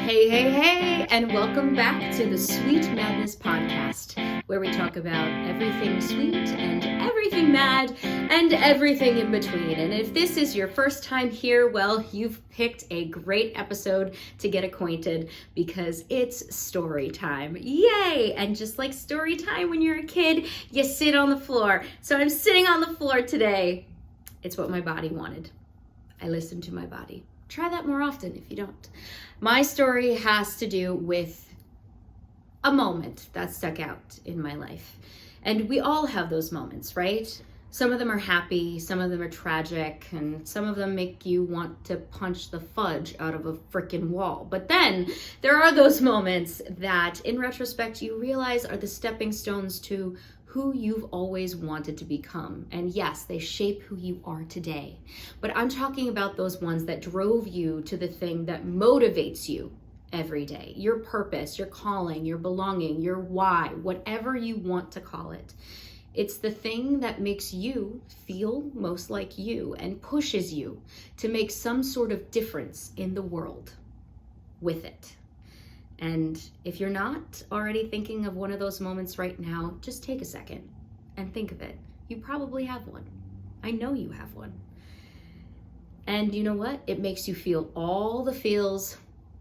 Hey, hey, hey, and welcome back to the Sweet Madness Podcast, where we talk about everything sweet and everything mad and everything in between. And if this is your first time here, well, you've picked a great episode to get acquainted because it's story time. Yay! And just like story time when you're a kid, you sit on the floor. So I'm sitting on the floor today. It's what my body wanted. I listened to my body. Try that more often if you don't. My story has to do with a moment that stuck out in my life. And we all have those moments, right? Some of them are happy, some of them are tragic, and some of them make you want to punch the fudge out of a freaking wall. But then there are those moments that, in retrospect, you realize are the stepping stones to who you've always wanted to become. And yes, they shape who you are today. But I'm talking about those ones that drove you to the thing that motivates you every day. Your purpose, your calling, your belonging, your why, whatever you want to call it. It's the thing that makes you feel most like you and pushes you to make some sort of difference in the world with it. And if you're not already thinking of one of those moments right now, just take a second and think of it. You probably have one. I know you have one. And you know what? It makes you feel all the feels,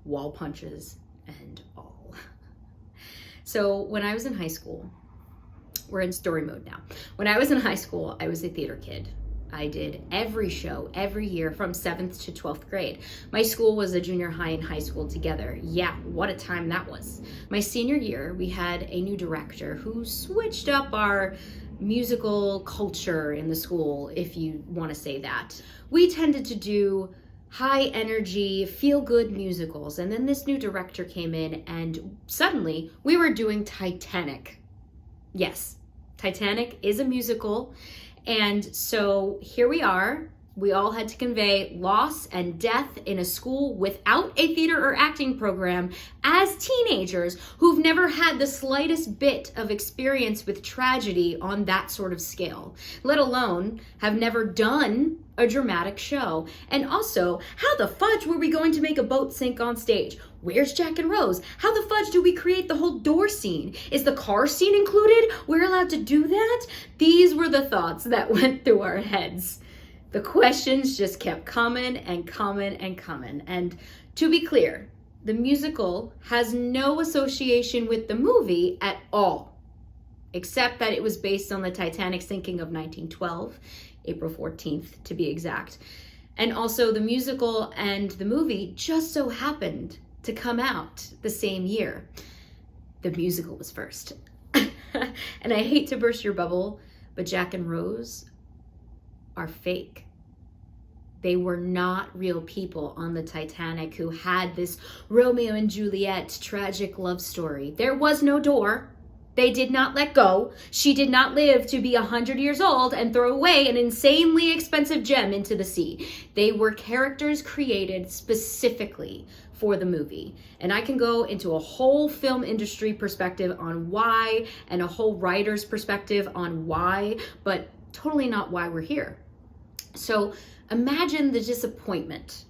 wall punches, and all. So when I was in high school, we're in story mode now. When I was in high school, I was a theater kid. I did every show every year from 7th to 12th grade. My school was a junior high and high school together. Yeah, what a time that was. My senior year, we had a new director who switched up our musical culture in the school, if you want to say that. We tended to do high energy, feel good musicals. And then this new director came in and suddenly we were doing Titanic. Yes, Titanic is a musical. And so here we are. We all had to convey loss and death in a school without a theater or acting program as teenagers who've never had the slightest bit of experience with tragedy on that sort of scale, let alone have never done a dramatic show. And also, how the fudge were we going to make a boat sink on stage? Where's Jack and Rose? How the fudge do we create the whole door scene? Is the car scene included? We're allowed to do that? These were the thoughts that went through our heads. The questions just kept coming and coming and coming. And to be clear, the musical has no association with the movie at all, except that it was based on the Titanic sinking of 1912, April 14th to be exact. And also the musical and the movie just so happened to come out the same year. The musical was first. And I hate to burst your bubble, but Jack and Rose are fake. They were not real people on the Titanic who had this Romeo and Juliet tragic love story. There was no door. They did not let go. She did not live to be 100 years old and throw away an insanely expensive gem into the sea. They were characters created specifically for the movie. And I can go into a whole film industry perspective on why and a whole writer's perspective on why, but totally not why we're here. So imagine the disappointment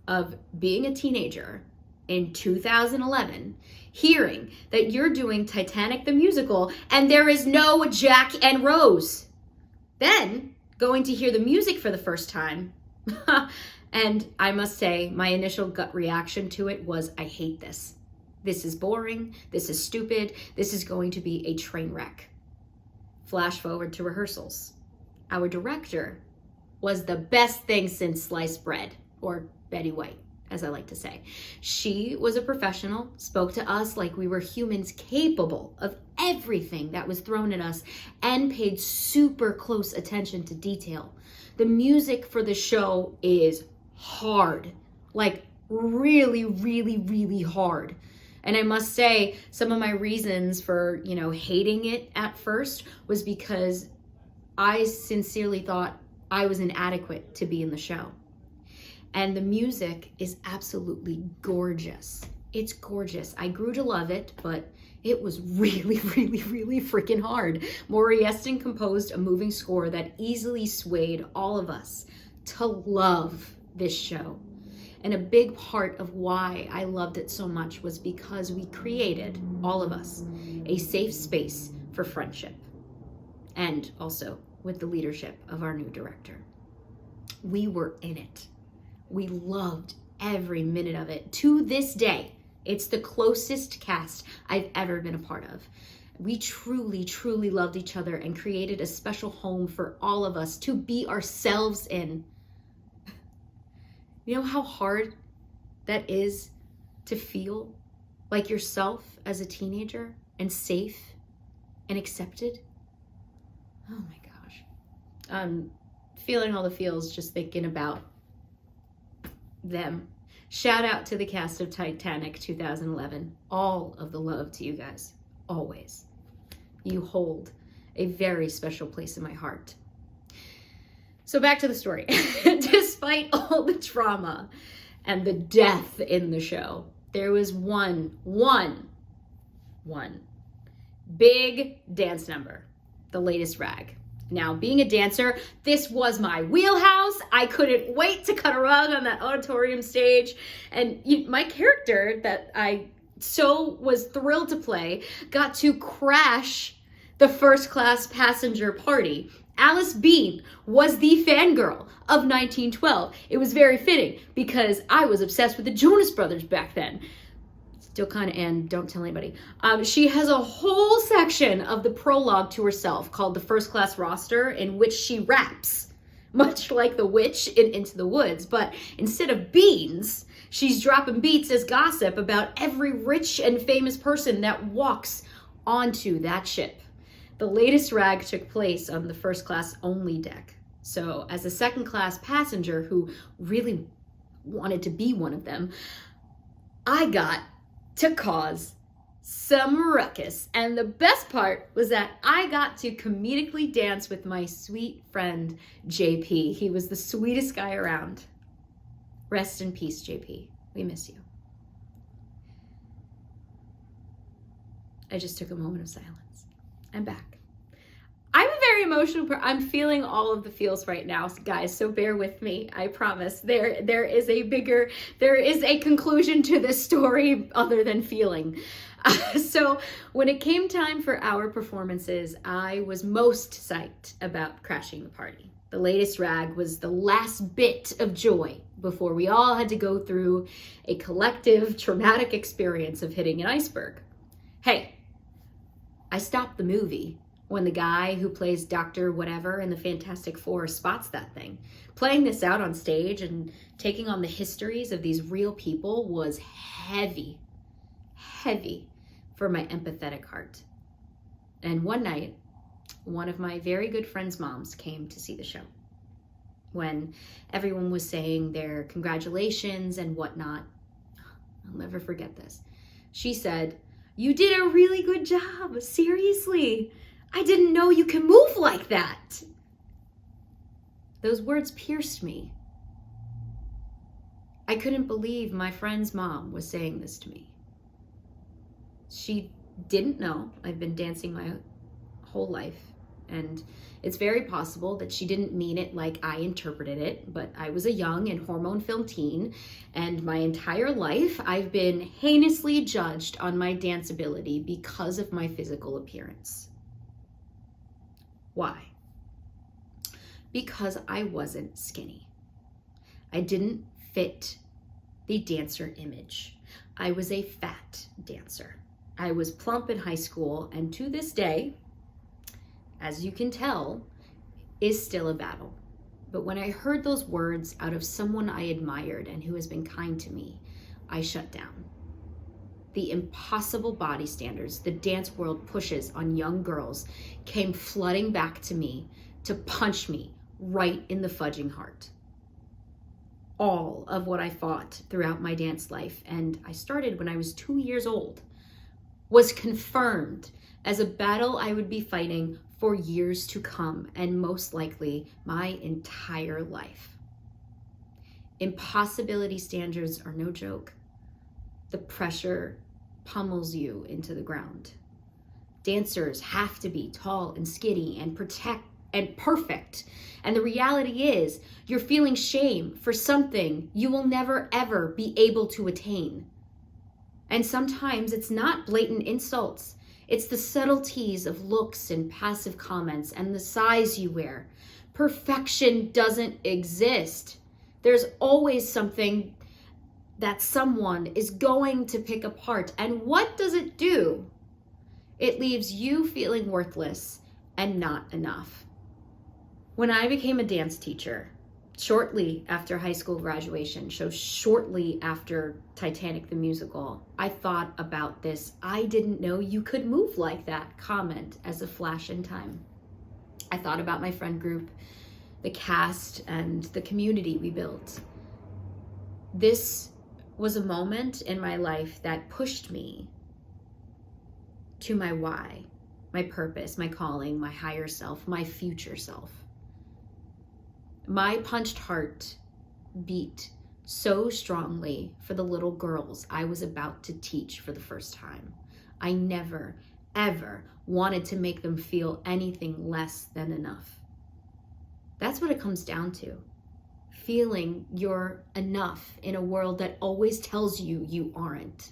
of being a teenager in 2011, hearing that you're doing Titanic the musical and there is no Jack and Rose. Then going to hear the music for the first time. And I must say, my initial gut reaction to it was, I hate this. This is boring. This is stupid. This is going to be a train wreck. Flash forward to rehearsals. Our director was the best thing since sliced bread, or Betty White, as I like to say. She was a professional, spoke to us like we were humans capable of everything that was thrown at us, and paid super close attention to detail. The music for the show is hard, like really, really, really hard. And I must say, some of my reasons for, hating it at first was because I sincerely thought I was inadequate to be in the show. And the music is absolutely gorgeous. It's gorgeous. I grew to love it, but it was really, really, really freaking hard. Maury Yeston composed a moving score that easily swayed all of us to love this show. And a big part of why I loved it so much was because we created, all of us, a safe space for friendship. And also with the leadership of our new director. We were in it. We loved every minute of it. To this day, it's the closest cast I've ever been a part of. We truly, truly loved each other and created a special home for all of us to be ourselves in. You know how hard that is to feel like yourself as a teenager and safe and accepted? Oh my gosh. I'm feeling all the feels just thinking about them. Shout out to the cast of Titanic 2011. All of the love to you guys. Always. You hold a very special place in my heart. So back to the story. Despite all the trauma and the death in the show, there was one big dance number, the latest rag. Now, being a dancer, this was my wheelhouse. I couldn't wait to cut a rug on that auditorium stage. And my character that I so was thrilled to play got to crash the first class passenger party. Alice Bean was the fangirl of 1912. It was very fitting because I was obsessed with the Jonas Brothers back then. Still kind of, and don't tell anybody. She has a whole section of the prologue to herself called the First Class Roster, in which she raps, much like the witch in Into the Woods. But instead of beans, she's dropping beats as gossip about every rich and famous person that walks onto that ship. The latest rag took place on the first class only deck. So as a second class passenger who really wanted to be one of them, I got to cause some ruckus. And the best part was that I got to comedically dance with my sweet friend, JP. He was the sweetest guy around. Rest in peace, JP. We miss you. I just took a moment of silence. I'm back. I'm a very emotional person. I'm feeling all of the feels right now, guys, so bear with me. I promise. There is a conclusion to this story other than feeling. So when it came time for our performances, I was most psyched about crashing the party. The latest rag was the last bit of joy before we all had to go through a collective traumatic experience of hitting an iceberg. Hey, I stopped the movie when the guy who plays Dr. Whatever in the Fantastic Four spots that thing. Playing this out on stage and taking on the histories of these real people was heavy for my empathetic heart. And one night, one of my very good friend's moms came to see the show. When everyone was saying their congratulations and whatnot, I'll never forget this. She said, "You did a really good job, seriously. I didn't know you can move like that." Those words pierced me. I couldn't believe my friend's mom was saying this to me. She didn't know I've been dancing my whole life, and it's very possible that she didn't mean it like I interpreted it, but I was a young and hormone-filled teen, and my entire life I've been heinously judged on my dance ability because of my physical appearance. Why? Because I wasn't skinny. I didn't fit the dancer image. I was a fat dancer. I was plump in high school, and to this day, as you can tell, is still a battle. But when I heard those words out of someone I admired and who has been kind to me, I shut down. The impossible body standards the dance world pushes on young girls came flooding back to me to punch me right in the fudging heart. All of what I fought throughout my dance life, and I started when I was 2 years old, was confirmed as a battle I would be fighting for years to come, and most likely my entire life. Impossibility standards are no joke. The pressure pummels you into the ground. Dancers have to be tall and skinny and perfect. And the reality is, you're feeling shame for something you will never ever be able to attain. And sometimes it's not blatant insults. It's the subtleties of looks and passive comments and the size you wear. Perfection doesn't exist. There's always something that someone is going to pick apart. And what does it do? It leaves you feeling worthless and not enough. When I became a dance teacher, shortly after high school graduation, so shortly after Titanic the musical, I thought about this "I didn't know you could move like that" comment as a flash in time. I thought about my friend group, the cast, and the community we built. This was a moment in my life that pushed me to my why, my purpose, my calling, my higher self, my future self. My punched heart beat so strongly for the little girls I was about to teach for the first time. I never, ever wanted to make them feel anything less than enough. That's what it comes down to. Feeling you're enough in a world that always tells you you aren't.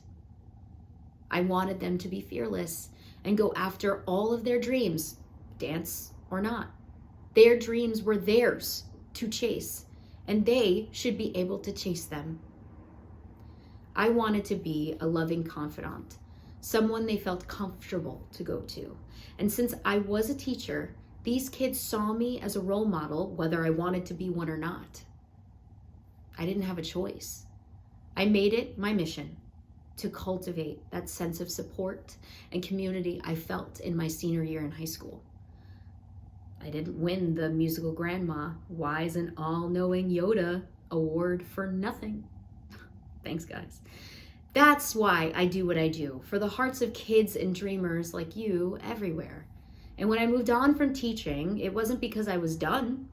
I wanted them to be fearless and go after all of their dreams, dance or not. Their dreams were theirs to chase, and they should be able to chase them. I wanted to be a loving confidant, someone they felt comfortable to go to. And since I was a teacher, these kids saw me as a role model, whether I wanted to be one or not. I didn't have a choice. I made it my mission to cultivate that sense of support and community I felt in my senior year in high school. I didn't win the musical grandma, wise and all-knowing Yoda award for nothing. Thanks, guys. That's why I do what I do, for the hearts of kids and dreamers like you everywhere. And when I moved on from teaching, it wasn't because I was done.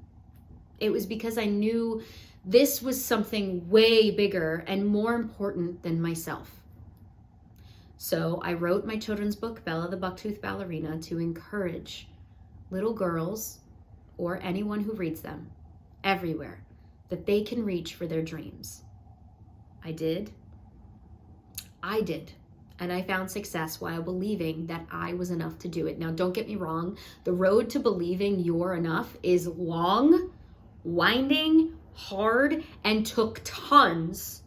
It was because I knew this was something way bigger and more important than myself. So I wrote my children's book, Bella the Bucktooth Ballerina, to encourage little girls, or anyone who reads them, everywhere, that they can reach for their dreams. I did, and I found success while believing that I was enough to do it. Now, don't get me wrong, the road to believing you're enough is long, winding, hard, and took tons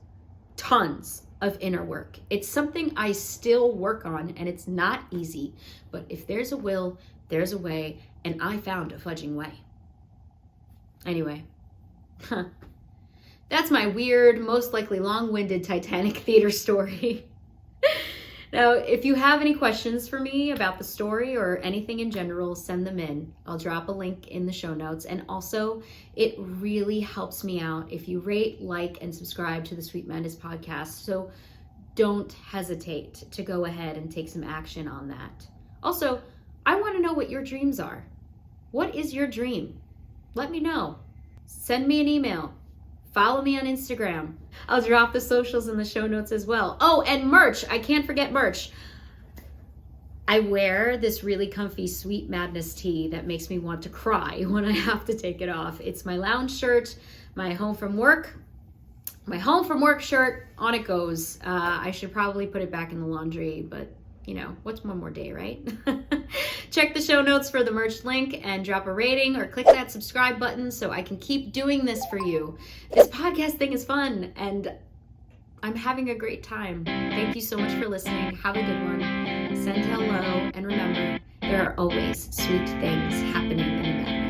of inner work. It's something I still work on, and it's not easy, but if there's a will, there's a way, and I found a fudging way. Anyway, that's my weird, most likely long-winded Titanic theater story. Now, if you have any questions for me about the story or anything in general, send them in. I'll drop a link in the show notes. And also, it really helps me out if you rate, like, and subscribe to the Sweet Madness podcast. So don't hesitate to go ahead and take some action on that. Also, I want to know what your dreams are. What is your dream? Let me know. Send me an email. Follow me on Instagram. I'll drop the socials in the show notes as well. Oh, and merch. I can't forget merch. I wear this really comfy Sweet Madness tee that makes me want to cry when I have to take it off. It's my lounge shirt, my home from work shirt. On it goes. I should probably put it back in the laundry, but you know, what's one more day, right? Check the show notes for the merch link and drop a rating or click that subscribe button so I can keep doing this for you. This podcast thing is fun and I'm having a great time. Thank you so much for listening. Have a good one. Send hello, and remember, there are always sweet things happening in the madness.